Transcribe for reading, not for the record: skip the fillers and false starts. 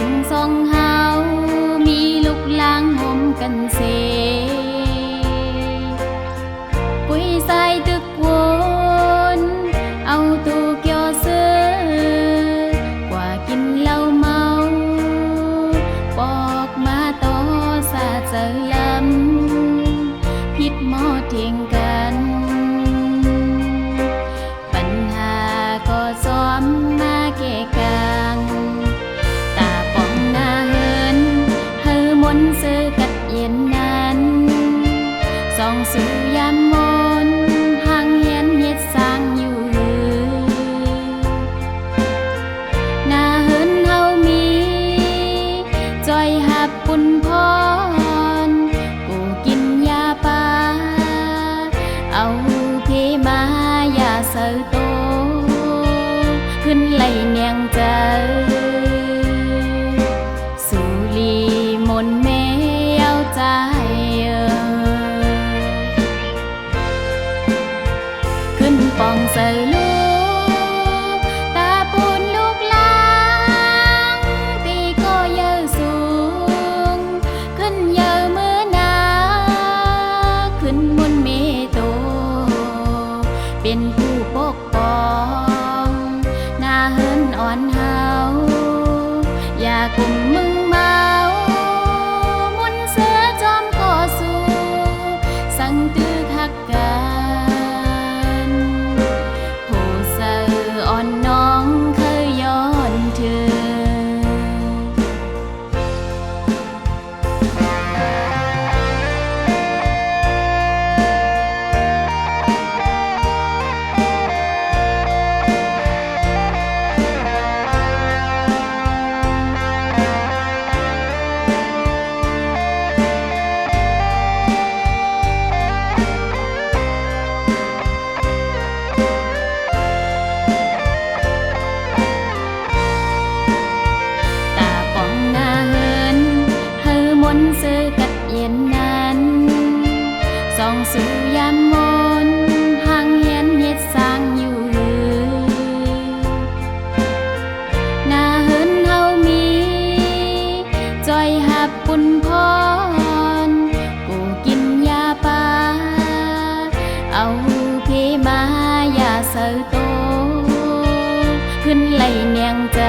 ถึงสองเฮามีลูกลางหอมกันเสปุยใส่ตึกวนเอาตูเกี่ยวเสือกว่ากินเหล้าเมาปอกมาต่อสาเจอลำพิดหมอเทียงกันปัญหาก็ซ้อมมาแก้กันตาป้องหน้าเฮินเฮอมนเสือกัดเย็นนั้นส่องสู่ยามมนห่างเฮียนเฮ็ดสร้างอยู่หน้าเฮินเฮามีจอยหับปุ่นพรกูกินยาปาเอาเพมาอย่าเสือโตขึ้นไหลเนียงใจสุลีมนแม่เอาใจขึ้นปองเสือลูกตาปูนลูกลางตีก็เยอะสูงขึ้นเยอะเมื่อนาขึ้นบนเมโตเป็นผู้ปกป้องหน้าเฮินอ่อนเฮาอย่ากุมมึงเมามุนเสือจอมก่อสู้สั่งตื้อคักกันผู้เสืออ่อนน้องเคยย้อนเธอเสือกัดเย็นนั้นส่องสู่ยามมนห่างเฮียนเฮ็ดสร้างอยู่หน้าเฮินเฮามีจอยหับปุ่นพรกูกินยาปาเอาเพมาอย่าเสือโตขึ้นไหลเนียงใจ